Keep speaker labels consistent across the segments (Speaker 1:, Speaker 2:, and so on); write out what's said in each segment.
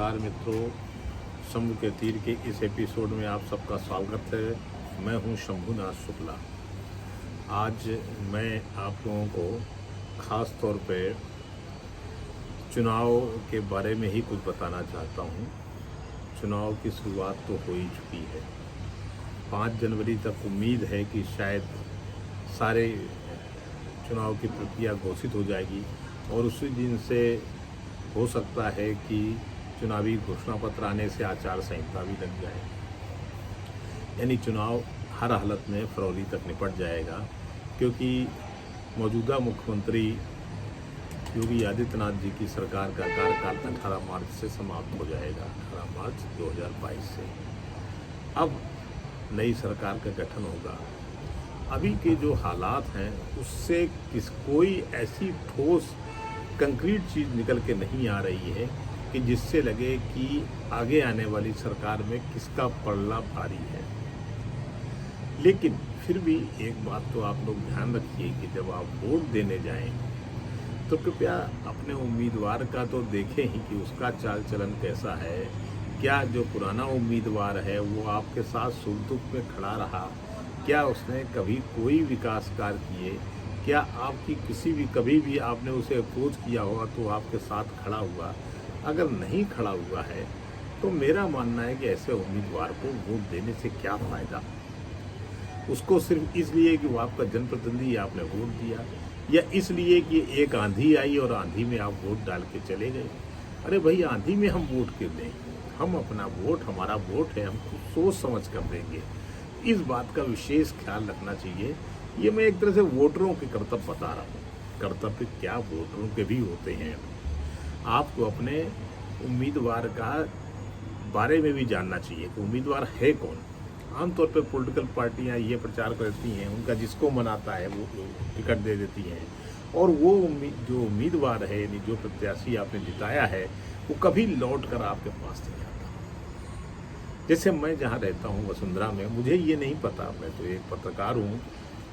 Speaker 1: नमस्कार मित्रों, शंभू के तीर के इस एपिसोड में आप सबका स्वागत है। मैं हूं शंभूनाथ शुक्ला। आज मैं आप लोगों को ख़ास तौर पे चुनाव के बारे में ही कुछ बताना चाहता हूं। चुनाव की शुरुआत तो हो ही चुकी है। 5 जनवरी तक उम्मीद है कि शायद सारे चुनाव की प्रक्रिया घोषित हो जाएगी और उसी दिन से हो सकता है कि चुनावी घोषणा पत्र आने से आचार संहिता भी लग जाए, यानी चुनाव हर हालत में फरवरी तक निपट जाएगा, क्योंकि मौजूदा मुख्यमंत्री योगी आदित्यनाथ जी की सरकार का कार्यकाल 18 मार्च से समाप्त हो जाएगा, 18 मार्च 2022 से। अब नई सरकार का गठन होगा। अभी के जो हालात हैं उससे कोई ऐसी ठोस कंक्रीट चीज़ निकल के नहीं आ रही है कि जिससे लगे कि आगे आने वाली सरकार में किसका पलड़ा भारी है। लेकिन फिर भी एक बात तो आप लोग ध्यान रखिए कि जब आप वोट देने जाएं तो कृपया अपने उम्मीदवार का तो देखें ही कि उसका चाल चलन कैसा है। क्या जो पुराना उम्मीदवार है वो आपके साथ सुख दुख में खड़ा रहा? क्या उसने कभी कोई विकास कार्य किए? क्या आपकी कभी भी आपने उसे अप्रोच किया होगा तो आपके साथ खड़ा हुआ? अगर नहीं खड़ा हुआ है तो मेरा मानना है कि ऐसे उम्मीदवार को वोट देने से क्या फ़ायदा। उसको सिर्फ इसलिए कि वो आपका जनप्रतिनिधि, आपने वोट दिया, या इसलिए कि एक आंधी आई और आंधी में आप वोट डाल के चले गए। अरे भाई, आंधी में हम वोट क्यों दें? हम अपना वोट, हमारा वोट है, हम सोच समझ कर देंगे। इस बात का विशेष ख्याल रखना चाहिए। ये मैं एक तरह से वोटरों के कर्तव्य बता रहा हूँ। कर्तव्य क्या वोटरों के भी होते हैं। आपको अपने उम्मीदवार का बारे में भी जानना चाहिए कि उम्मीदवार है कौन। आमतौर पर पॉलिटिकल पार्टियां ये प्रचार करती हैं, उनका जिसको मनाता है वो टिकट दे देती हैं, और वो जो उम्मीदवार है, यानी जो प्रत्याशी आपने जिताया है, वो कभी लौट कर आपके पास नहीं आता। जैसे मैं जहाँ रहता हूँ वसुंधरा में, मुझे ये नहीं पता, मैं तो एक पत्रकार हूँ,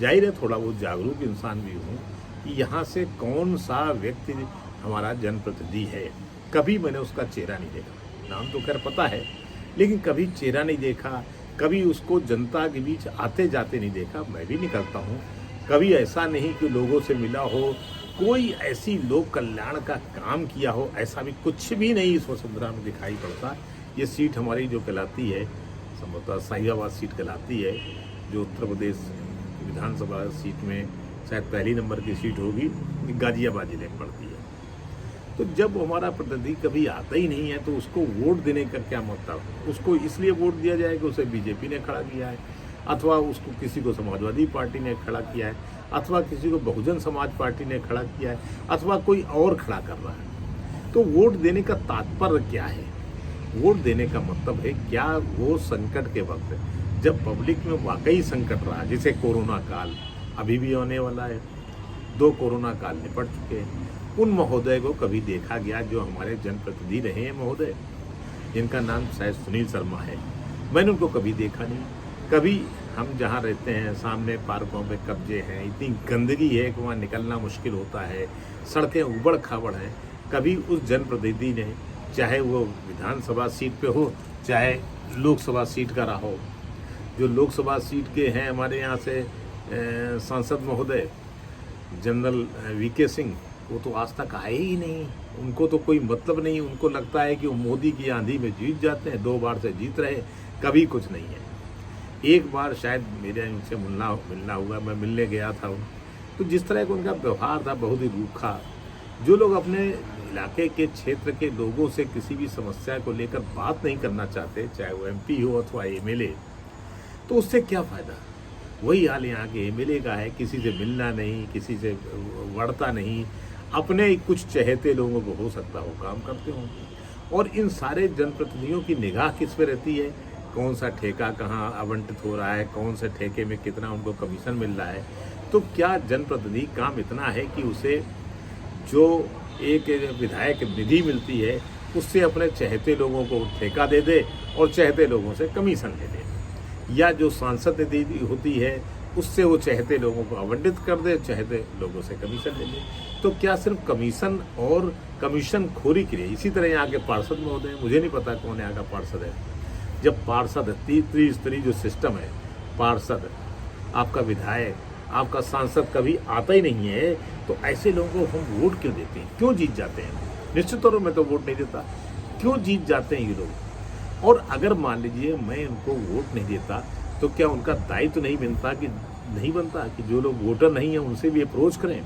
Speaker 1: जाहिर है थोड़ा बहुत जागरूक इंसान भी हूँ, कि यहाँ से कौन सा व्यक्ति हमारा जनप्रतिनिधि है। कभी मैंने उसका चेहरा नहीं देखा। नाम तो खैर पता है, लेकिन कभी चेहरा नहीं देखा, कभी उसको जनता के बीच आते जाते नहीं देखा। मैं भी निकलता हूँ, कभी ऐसा नहीं कि लोगों से मिला हो, कोई ऐसी लोक कल्याण का काम किया हो, ऐसा भी कुछ भी नहीं इस वसुंधरा में दिखाई पड़ता। ये सीट हमारी जो कहलाती है, संभवतः साहिबाबाद सीट कहलाती है, जो उत्तर प्रदेश विधानसभा सीट में शायद पहली नंबर की सीट होगी, गाजियाबाद जिले में पड़ती है। तो जब हमारा प्रतिनिधि कभी आता ही नहीं है तो उसको वोट देने का क्या मतलब? उसको इसलिए वोट दिया जाए कि उसे बीजेपी ने खड़ा किया है, अथवा उसको किसी को समाजवादी पार्टी ने खड़ा किया है, अथवा किसी को बहुजन समाज पार्टी ने खड़ा किया है, अथवा कोई और खड़ा कर रहा है। तो वोट देने का तात्पर्य क्या है? वोट देने का मतलब है क्या वो संकट के वक्त, जब पब्लिक में वाकई संकट रहा, जैसे कोरोना काल अभी भी आने वाला है, 2 कोरोना काल निपट चुके हैं, उन महोदय को कभी देखा गया जो हमारे जनप्रतिनिधि रहे हैं महोदय, जिनका नाम शायद सुनील शर्मा है? मैंने उनको कभी देखा नहीं। कभी हम जहाँ रहते हैं सामने पार्कों पे कब्जे हैं, इतनी गंदगी है कि वहाँ निकलना मुश्किल होता है, सड़कें उबड़ खाबड़ हैं, कभी उस जनप्रतिनिधि ने, चाहे वो विधानसभा सीट पे हो चाहे लोकसभा सीट का रहा हो, जो लोकसभा सीट के हैं हमारे यहाँ से सांसद महोदय जनरल वीके सिंह, वो तो आज तक आए ही नहीं। उनको तो कोई मतलब नहीं। उनको लगता है कि वो मोदी की आंधी में जीत जाते हैं, 2 बार से जीत रहे, कभी कुछ नहीं है। एक बार शायद मेरे उनसे मिलना हुआ, मैं मिलने गया था, तो जिस तरह का उनका व्यवहार था बहुत ही रूखा। जो लोग अपने इलाके के क्षेत्र के लोगों से किसी भी समस्या को लेकर बात नहीं करना चाहते, चाहे वो एमपी हो अथवा एमएलए, तो उससे क्या फ़ायदा? वही हाल यहाँ के एमएलए का है, किसी से मिलना नहीं, किसी से वड़ता नहीं, अपने कुछ चहेते लोगों को हो सकता हो काम करते हों। और इन सारे जनप्रतिनिधियों की निगाह किस पे रहती है? कौन सा ठेका कहाँ आवंटित हो रहा है, कौन से ठेके में कितना उनको कमीशन मिल रहा है। तो क्या जनप्रतिनिधि काम इतना है कि उसे जो एक विधायक निधि मिलती है उससे अपने चहेते लोगों को ठेका दे दे और चहेते लोगों से कमीशन ले दे? या जो सांसद निधि होती है उससे वो चाहते लोगों को आवंटित कर दे, चाहते लोगों से कमीशन ले ले। तो क्या सिर्फ कमीशन और कमीशन खोरी के लिए? इसी तरह यहाँ के पार्षद महोदय, मुझे नहीं पता कौन यहाँ का पार्षद है, जब पार्षद त्रिस्तरीय जो सिस्टम है, पार्षद, आपका विधायक, आपका सांसद कभी आता ही नहीं है, तो ऐसे लोगों को हम वोट क्यों देते हैं? क्यों जीत जाते हैं? निश्चित तौर पर मैं तो वोट नहीं देता। क्यों जीत जाते हैं ये लोग? और अगर मान लीजिए मैं उनको वोट नहीं देता, तो क्या उनका दायित्व नहीं बनता कि जो लोग वोटर नहीं है उनसे भी अप्रोच करें,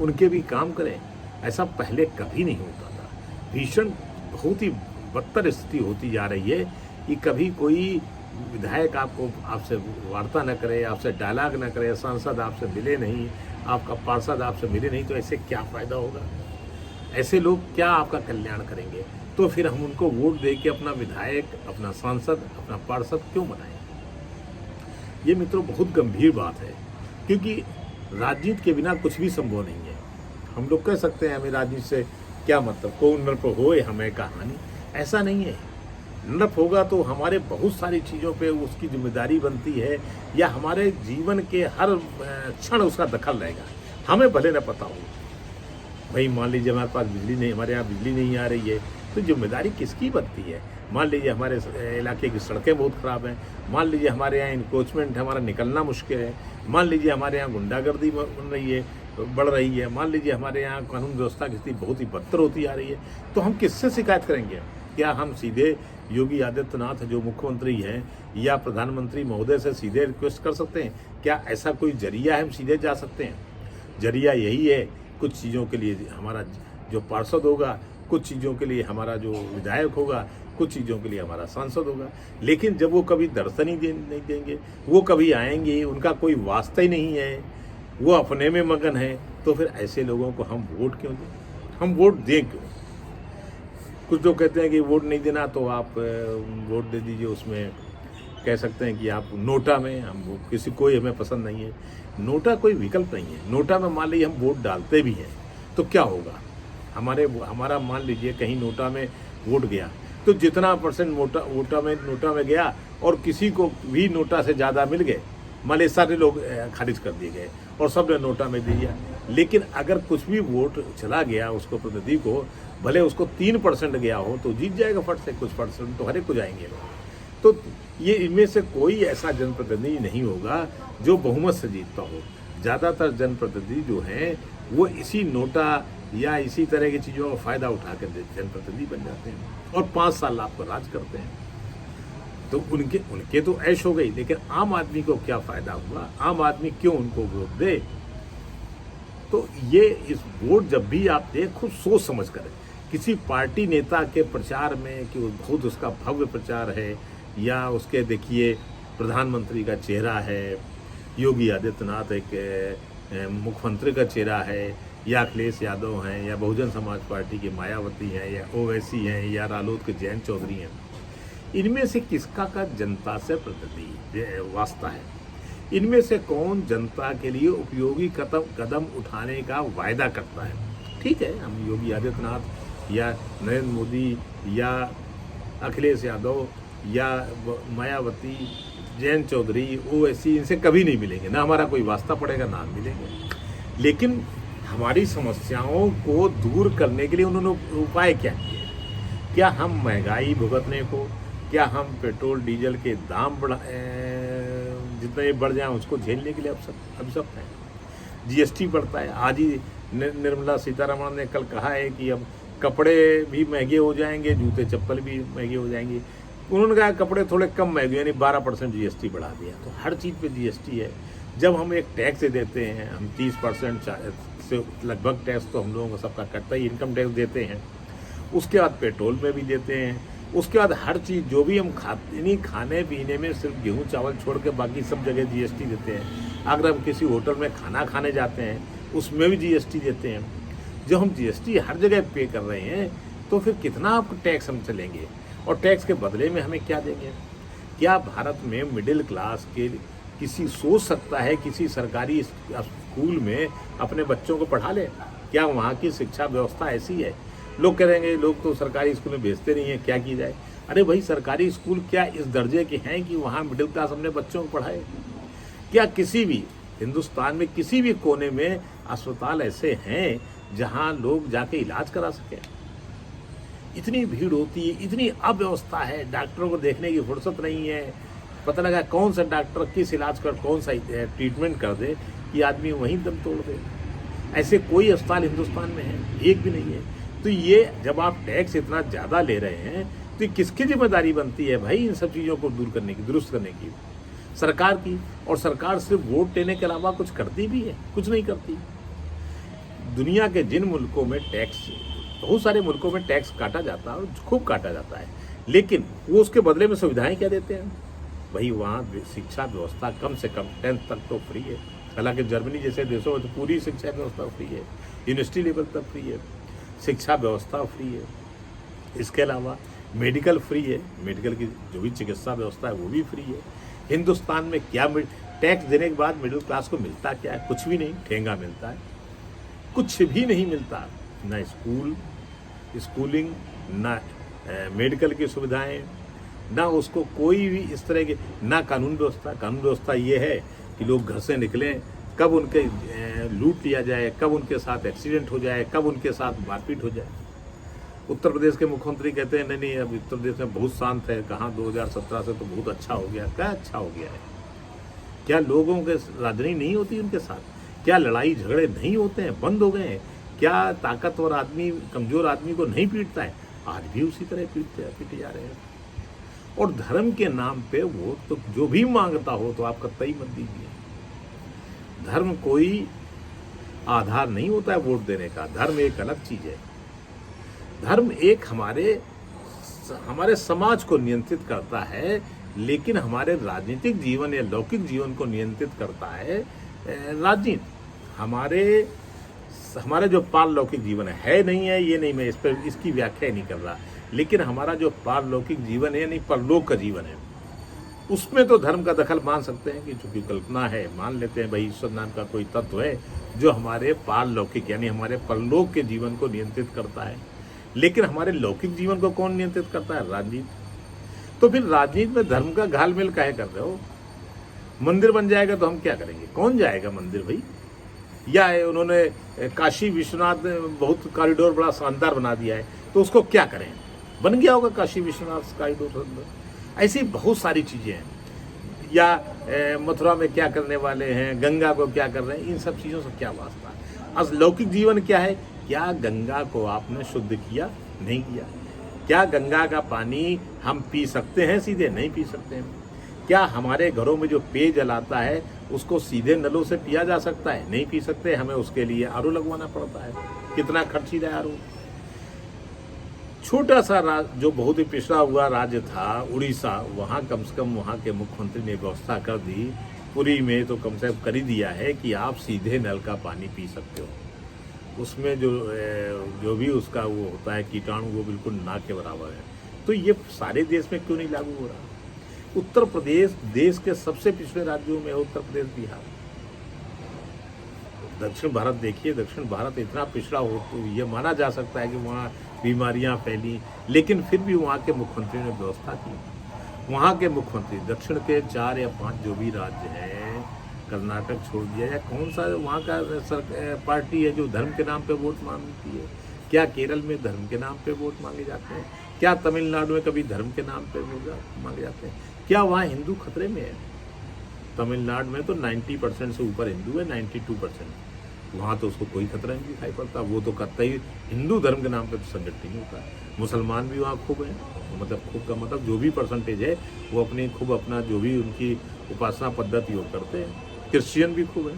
Speaker 1: उनके भी काम करें? ऐसा पहले कभी नहीं होता था। भीषण बहुत ही बदतर स्थिति होती जा रही है कि कभी कोई विधायक आपसे वार्ता न करे, आपसे डायलॉग न करे, सांसद आपसे मिले नहीं, आपका पार्षद आपसे मिले नहीं, तो ऐसे क्या फ़ायदा होगा? ऐसे लोग क्या आपका कल्याण करेंगे? तो फिर हम उनको वोट दे के अपना विधायक, अपना सांसद, अपना पार्षद क्यों बनाएं? ये मित्रों बहुत गंभीर बात है, क्योंकि राजनीति के बिना कुछ भी संभव नहीं है। हम लोग कह सकते हैं हमें राजनीति से क्या मतलब, कौन नृप होए हमें कहानी, ऐसा नहीं है। नृप होगा तो हमारे बहुत सारी चीज़ों पे उसकी जिम्मेदारी बनती है, या हमारे जीवन के हर क्षण उसका दखल रहेगा, हमें भले न पता हो। भाई मान लीजिए हमारे पास बिजली नहीं, हमारे यहाँ बिजली नहीं आ रही है, तो जिम्मेदारी किसकी बनती है? मान लीजिए हमारे इलाके की सड़कें बहुत ख़राब हैं, मान लीजिए हमारे यहाँ इंक्रोचमेंट है, हमारा निकलना मुश्किल है, मान लीजिए हमारे यहाँ गुंडागर्दी बढ़ रही है, मान लीजिए हमारे यहाँ कानून व्यवस्था की स्थिति बहुत ही बदतर होती आ रही है, तो हम किससे शिकायत करेंगे? क्या हम सीधे योगी आदित्यनाथ जो मुख्यमंत्री हैं या प्रधानमंत्री महोदय से सीधे रिक्वेस्ट कर सकते हैं? क्या ऐसा कोई जरिया है हम सीधे जा सकते हैं? जरिया यही है, कुछ चीज़ों के लिए हमारा जो पार्षद होगा, कुछ चीज़ों के लिए हमारा जो विधायक होगा, कुछ चीज़ों के लिए हमारा सांसद होगा। लेकिन जब वो कभी दर्शन ही नहीं देंगे, वो कभी आएंगे, उनका कोई वास्ता ही नहीं है, वो अपने में मगन है, तो फिर ऐसे लोगों को हम वोट क्यों दें? हम वोट दें क्यों? कुछ लोग कहते हैं कि वोट नहीं देना तो आप वोट दे दीजिए, उसमें कह सकते हैं कि आप नोटा में, हम किसी कोई हमें पसंद नहीं है। नोटा कोई विकल्प नहीं है। नोटा में मान लीजिए हम वोट डालते भी हैं तो क्या होगा? हमारा मान लीजिए कहीं नोटा में वोट गया, तो जितना परसेंट नोटा में गया और किसी को भी नोटा से ज़्यादा मिल गए, मान लीजिए सारे लोग खारिज कर दिए गए और सब ने नोटा में दे दिया। लेकिन अगर कुछ भी वोट चला गया उसको, प्रतिनिधि को, भले उसको 3% गया हो तो जीत जाएगा फट से, कुछ परसेंट तो हर एक को जाएंगे। तो ये इनमें से कोई ऐसा जनप्रतिनिधि नहीं होगा जो बहुमत से जीतता हो। ज़्यादातर जनप्रतिनिधि जो हैं वो इसी नोटा या इसी तरह की चीज़ों का फ़ायदा उठा कर जनप्रतिनिधि बन जाते हैं और 5 साल आपको राज करते हैं। तो उनके तो ऐश हो गई, लेकिन आम आदमी को क्या फ़ायदा हुआ? आम आदमी क्यों उनको वोट दे? तो ये इस वोट जब भी आप दें, खुद सोच समझ कर, किसी पार्टी नेता के प्रचार में कि बहुत उसका भव्य प्रचार है, या उसके देखिए प्रधानमंत्री का चेहरा है, योगी आदित्यनाथ एक मुख्यमंत्री का चेहरा है, या अखिलेश यादव हैं, या बहुजन समाज पार्टी की मायावती हैं, या ओवैसी हैं, या रालोद के जयंत चौधरी हैं, इनमें से किसका का जनता से प्रतिनिधि वास्ता है? इनमें से कौन जनता के लिए उपयोगी कदम उठाने का वायदा करता है? ठीक है, हम योगी आदित्यनाथ या नरेंद्र मोदी या अखिलेश यादव या मायावती, जयंत चौधरी, ओवैसी, इनसे कभी नहीं मिलेंगे, ना हमारा कोई वास्ता पड़ेगा, ना मिलेंगे। लेकिन हमारी समस्याओं को दूर करने के लिए उन्होंने उपाय क्या किए? क्या हम महंगाई भुगतने को, क्या हम पेट्रोल डीजल के दाम जितने बढ़ जाएं उसको झेलने के लिए अभिशप्त हैं? जीएसटी बढ़ता है। आज ही निर्मला सीतारमण ने कल कहा है कि अब कपड़े भी महंगे हो जाएंगे, जूते चप्पल भी महंगे हो जाएंगे। उन्होंने कहा कपड़े थोड़े कम महंगे, यानी 12% जीएसटी बढ़ा दिया। तो हर चीज़ पे जीएसटी है। जब हम एक टैक्स देते हैं, हम 30% से लगभग टैक्स तो हम लोगों को सबका कटता ही, इनकम टैक्स देते हैं, उसके बाद पेट्रोल में भी देते हैं, उसके बाद हर चीज़ जो भी हम खाने पीने में सिर्फ गेहूँ चावल छोड़ के बाकी सब जगह जीएसटी देते हैं। अगर हम किसी होटल में खाना खाने जाते हैं उसमें भी जीएसटी देते हैं। जो हम जीएसटी हर जगह पे कर रहे हैं, तो फिर कितना टैक्स हम चलेंगे? और टैक्स के बदले में हमें क्या देंगे? क्या भारत में मिडिल क्लास के किसी सोच सकता है किसी सरकारी स्कूल में अपने बच्चों को पढ़ा ले? क्या वहाँ की शिक्षा व्यवस्था ऐसी है? लोग कहेंगे लोग तो सरकारी स्कूल में भेजते नहीं हैं, क्या की जाए? अरे भाई, सरकारी स्कूल क्या इस दर्जे के हैं कि वहाँ मिडिल क्लास अपने बच्चों को पढ़ाए? क्या किसी भी हिंदुस्तान में किसी भी कोने में अस्पताल ऐसे हैं जहां लोग जाके इलाज करा सकें? इतनी भीड़ होती है, इतनी अव्यवस्था है, डॉक्टरों को देखने की फुर्सत नहीं है। पता लगा कौन सा डॉक्टर किस इलाज कर कौन सा ट्रीटमेंट कर दे कि आदमी वहीं दम तोड़ दे। ऐसे कोई अस्पताल हिंदुस्तान में है? एक भी नहीं है। तो ये जब आप टैक्स इतना ज़्यादा ले रहे हैं तो किसकी जिम्मेदारी बनती है भाई इन सब चीज़ों को दूर करने की, दुरुस्त करने की? सरकार की। और सरकार सिर्फ वोट लेने के अलावा कुछ करती भी है? कुछ नहीं करती। दुनिया के जिन मुल्कों में टैक्स, बहुत सारे मुल्कों में टैक्स काटा जाता है और खूब काटा जाता है, लेकिन वो उसके बदले में सुविधाएं क्या देते हैं भाई? वहाँ शिक्षा व्यवस्था कम से कम 10th तक तो फ्री है। हालांकि जर्मनी जैसे देशों में तो पूरी शिक्षा व्यवस्था फ्री है, यूनिवर्सिटी लेवल तक फ्री है, शिक्षा व्यवस्था फ्री है। इसके अलावा मेडिकल फ्री है, मेडिकल की जो भी चिकित्सा व्यवस्था है वो भी फ्री है। हिंदुस्तान में क्या टैक्स देने के बाद मिडिल क्लास को मिलता क्या है? कुछ भी नहीं, ठेंगा मिलता है, कुछ भी नहीं मिलता। ना स्कूलिंग, ना मेडिकल की सुविधाएं, ना उसको कोई भी इस तरह के, ना कानून व्यवस्था। कानून व्यवस्था ये है कि लोग घर से निकलें, कब उनके लूट लिया जाए, कब उनके साथ एक्सीडेंट हो जाए, कब उनके साथ मारपीट हो जाए। उत्तर प्रदेश के मुख्यमंत्री कहते हैं नहीं अब उत्तर प्रदेश में बहुत शांत है। कहाँ 2017 से तो बहुत अच्छा हो गया। क्या अच्छा हो गया है? क्या लोगों के राजनीति नहीं होती उनके साथ? क्या लड़ाई झगड़े नहीं होते हैं? बंद हो गए हैं? क्या ताकतवर आदमी कमजोर आदमी को नहीं पीटता है? आज भी उसी तरह पीटे जा रहे हैं। और धर्म के नाम पे वो तो जो भी मांगता हो तो आप कतई मत दीजिए। धर्म कोई आधार नहीं होता है वोट देने का। धर्म एक अलग चीज है। धर्म एक हमारे समाज को नियंत्रित करता है, लेकिन हमारे राजनीतिक जीवन या लौकिक जीवन को नियंत्रित करता है राजनीति। हमारे जो पारलौकिक जीवन है नहीं है ये नहीं, मैं इस पर इसकी व्याख्या नहीं कर रहा, लेकिन हमारा जो पारलौकिक जीवन है यानी परलोक का जीवन है, उसमें तो धर्म का दखल मान सकते हैं कि चूंकि कल्पना है, मान लेते हैं भाई ईश्वर नाम का कोई तत्व है जो हमारे पारलौकिक यानी हमारे परलोक के जीवन को नियंत्रित करता है। लेकिन हमारे लौकिक जीवन को कौन नियंत्रित करता है? राजनीति। तो फिर राजनीति में धर्म का घालमेल काहे कर रहे हो? मंदिर बन जाएगा तो हम क्या करेंगे? कौन जाएगा मंदिर भाई? या उन्होंने काशी विश्वनाथ बहुत कॉरिडोर बड़ा शानदार बना दिया है तो उसको क्या करें? बन गया होगा काशी विश्वनाथ कॉरिडोर। ऐसी बहुत सारी चीजें हैं। या मथुरा में क्या करने वाले हैं, गंगा को क्या कर रहे हैं, इन सब चीजों से क्या वास्ता? आज लौकिक जीवन क्या है? क्या गंगा को आपने शुद्ध किया? नहीं किया। क्या गंगा का पानी हम पी सकते हैं सीधे? नहीं पी सकते हैं। क्या हमारे घरों में जो पेयजल आता है उसको सीधे नलों से पिया जा सकता है? नहीं पी सकते। हमें उसके लिए आरओ लगवाना पड़ता है। कितना खर्चीला है आरओ। छोटा सा जो बहुत ही पिछड़ा हुआ राज्य था उड़ीसा, वहाँ कम से कम वहाँ के मुख्यमंत्री ने व्यवस्था कर दी। पुरी में तो कम से कम कर ही दिया है कि आप सीधे नल का पानी पी सकते हो। उसमें जो भी उसका वो होता है कीटाणु वो बिल्कुल ना के बराबर है। तो ये सारे देश में क्यों नहीं लागू हो रहा? उत्तर प्रदेश देश के सबसे पिछड़े राज्यों में है। उत्तर प्रदेश, बिहार, दक्षिण भारत देखिए, दक्षिण भारत इतना पिछड़ा हो तो ये माना जा सकता है कि वहाँ बीमारियाँ फैली, लेकिन फिर भी वहाँ के मुख्यमंत्री ने व्यवस्था की। वहाँ के मुख्यमंत्री दक्षिण के 4 या 5 जो भी राज्य हैं, कर्नाटक छोड़ दिया या कौन सा वहाँ का पार्टी है जो धर्म के नाम पे वोट मांगती है? क्या केरल में धर्म के नाम पे वोट मांगे जाते हैं? क्या तमिलनाडु में कभी धर्म के नाम पे वोट मांगे जाते हैं? क्या वहाँ हिंदू खतरे में है? तमिलनाडु में तो 90% से ऊपर हिंदू है, 92%। वहाँ तो उसको कोई खतरा नहीं दिखाई पड़ता। वो तो कतई हिंदू धर्म के नाम पे तो संगठन नहीं होता है। मुसलमान भी वहाँ खूब हैं, मतलब खूब का मतलब जो भी परसेंटेज है वो अपनी खूब अपना जो भी उनकी उपासना पद्धति वो करते हैं। क्रिश्चियन भी खूब है,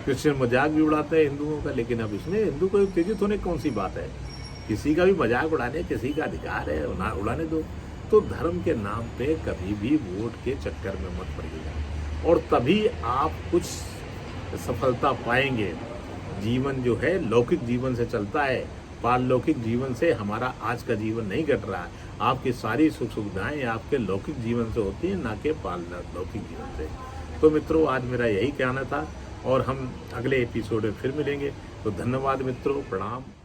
Speaker 1: क्रिश्चियन मजाक भी उड़ाते हैं हिंदुओं का। लेकिन अब इसमें हिंदू को उत्तेजित होने कौन सी बात है? किसी का भी मजाक उड़ाने, किसी का अधिकार है, उड़ाने दो। तो धर्म के नाम पे कभी भी वोट के चक्कर में मत पड़िएगा, और तभी आप कुछ सफलता पाएंगे। जीवन जो है लौकिक जीवन से चलता है, पारलौकिक जीवन से हमारा आज का जीवन नहीं घट रहा है। आपकी सारी सुख सुविधाएं आपके लौकिक जीवन से होती हैं, ना कि पारलौकिक जीवन से। तो मित्रों, आज मेरा यही कहना था और हम अगले एपिसोड में फिर मिलेंगे। तो धन्यवाद मित्रों, प्रणाम।